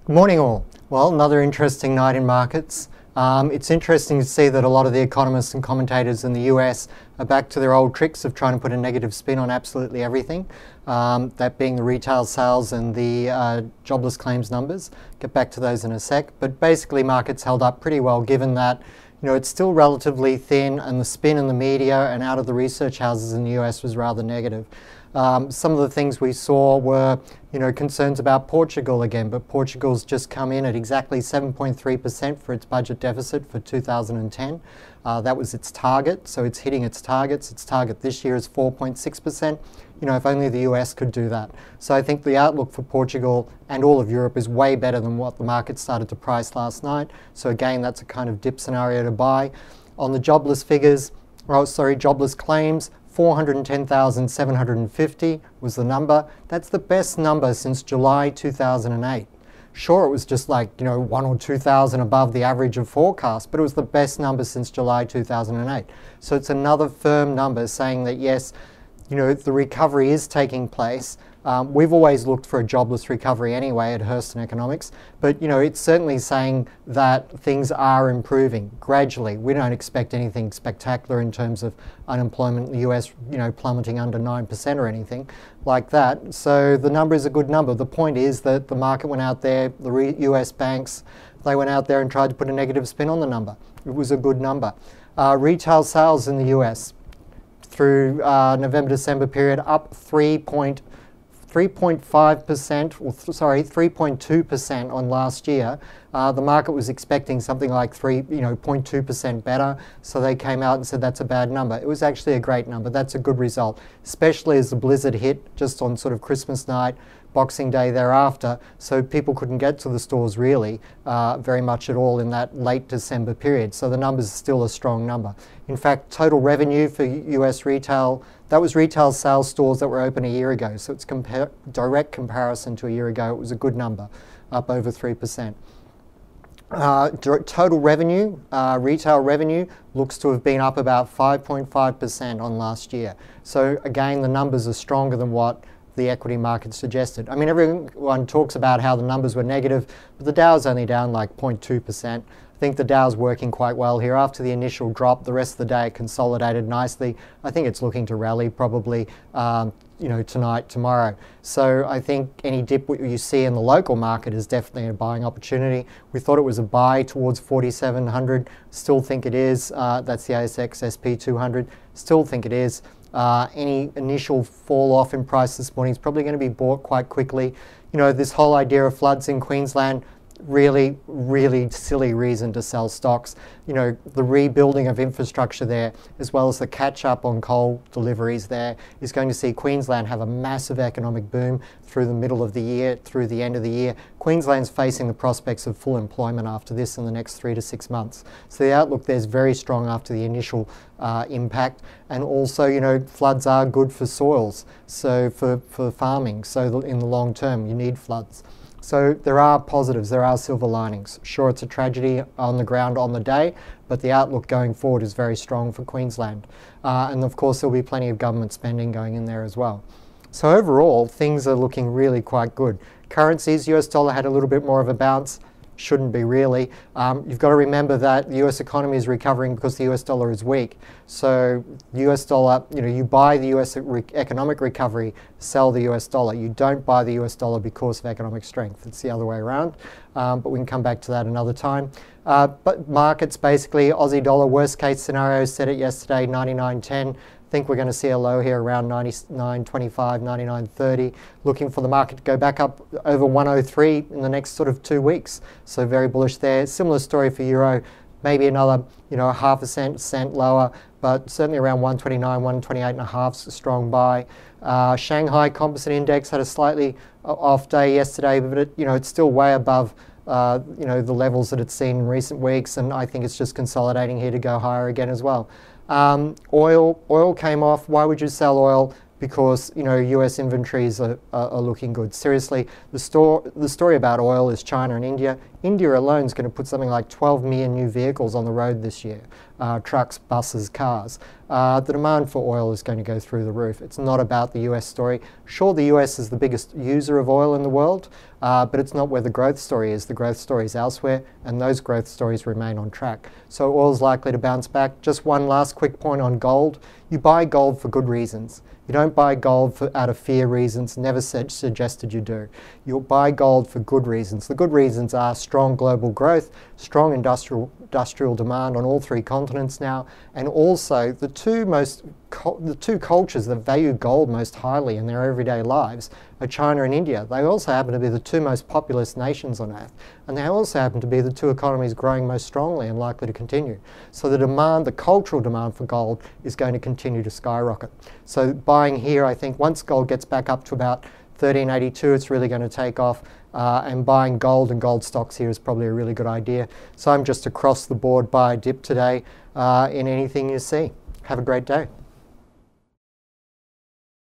Good morning all. Well, another interesting night in markets. It's interesting to see that a lot of the economists and commentators in the US are back to their old tricks of trying to put a negative spin on absolutely everything, that being the retail sales and the jobless claims numbers. Get back to those in a sec. But basically markets held up pretty well given that it's still relatively thin and the spin in the media and out of the research houses in the US was rather negative. Some of the things we saw were, concerns about Portugal again, but Portugal's just come in at exactly 7.3% for its budget deficit for 2010. That was its target, so it's hitting its targets. Its target this year is 4.6%. If only the US could do that. So I think the outlook for Portugal and all of Europe is way better than what the market started to price last night. So again, that's a kind of dip scenario to buy. On the jobless figures, jobless claims, 410,750 was the number. That's the best number since July 2008. Sure, it was just like, 1 or 2,000 above the average of forecast, but it was the best number since July 2008. So it's another firm number saying that yes, the recovery is taking place. We've always looked for a jobless recovery anyway at Herston Economics, but it's certainly saying that things are improving gradually. We don't expect anything spectacular in terms of unemployment in the US, plummeting under 9% or anything like that. So the number is a good number. The point is that the market went out there, the US banks, they went out there and tried to put a negative spin on the number. It was a good number. Retail sales in the US through November-December period up 3.5%, or 3.2% on last year. The market was expecting something like 0.2% better, so they came out and said that's a bad number. It was actually a great number. That's a good result, especially as the blizzard hit just on sort of Christmas night, Boxing Day thereafter, so people couldn't get to the stores really very much at all in that late December period. So the numbers are still a strong number. In fact, total revenue for US retail, that was retail sales stores that were open a year ago. So it's direct comparison to a year ago. It was a good number, up over 3%. Total revenue, retail revenue, looks to have been up about 5.5% on last year. So again, the numbers are stronger than what the equity market suggested. I mean, everyone talks about how the numbers were negative, but the Dow's only down like 0.2%. I think the Dow's working quite well here. After the initial drop, the rest of the day it consolidated nicely. I think it's looking to rally probably tonight, tomorrow. So I think any dip you see in the local market is definitely a buying opportunity. We thought it was a buy towards 4,700. Still think it is. That's the ASX SP 200. Still think it is. Any initial fall off in price this morning is probably going to be bought quite quickly. This whole idea of floods in Queensland, really, really silly reason to sell stocks. The rebuilding of infrastructure there, as well as the catch up on coal deliveries there, is going to see Queensland have a massive economic boom through the middle of the year, through the end of the year. Queensland's facing the prospects of full employment after this in the next 3 to 6 months. So the outlook there is very strong after the initial impact. And also, floods are good for soils, so for farming. So in the long term, you need floods. So there are positives, there are silver linings. Sure, it's a tragedy on the ground on the day, but the outlook going forward is very strong for Queensland. And of course, there'll be plenty of government spending going in there as well. So overall, things are looking really quite good. Currencies, US dollar had a little bit more of a bounce. Shouldn't be really. You've got to remember that the US economy is recovering because the US dollar is weak. So US dollar, you buy the US economic recovery, sell the US dollar. You don't buy the US dollar because of economic strength. It's the other way around. But we can come back to that another time. But markets basically, Aussie dollar worst case scenario, said it yesterday, 99.10. I think we're going to see a low here around 99.25, 99.30. Looking for the market to go back up over 103 in the next sort of 2 weeks. So very bullish there. Similar story for euro. Maybe another, half a cent lower, but certainly around 129, 128.5 strong buy. Shanghai Composite Index had a slightly off day yesterday, but it's still way above the levels that it's seen in recent weeks, and I think it's just consolidating here to go higher again as well. Oil came off. Why would you sell oil? because US inventories are looking good. Seriously, the story about oil is China and India. India alone is going to put something like 12 million new vehicles on the road this year, trucks, buses, cars. The demand for oil is going to go through the roof. It's not about the US story. Sure, the US is the biggest user of oil in the world, but it's not where the growth story is. The growth story is elsewhere, and those growth stories remain on track. So oil is likely to bounce back. Just one last quick point on gold. You buy gold for good reasons. You don't buy gold out of fear reasons, never suggested you do. You'll buy gold for good reasons. The good reasons are strong global growth, strong industrial demand on all three continents now, and also the two cultures that value gold most highly in their everyday lives are China and India. They also happen to be the two most populous nations on earth, and they also happen to be the two economies growing most strongly and likely to continue. So the demand, the cultural demand for gold is going to continue to skyrocket. So buying here, I think once gold gets back up to about 1382, it's really going to take off, and buying gold and gold stocks here is probably a really good idea. So I'm just across the board buy a dip today in anything you see. Have a great day.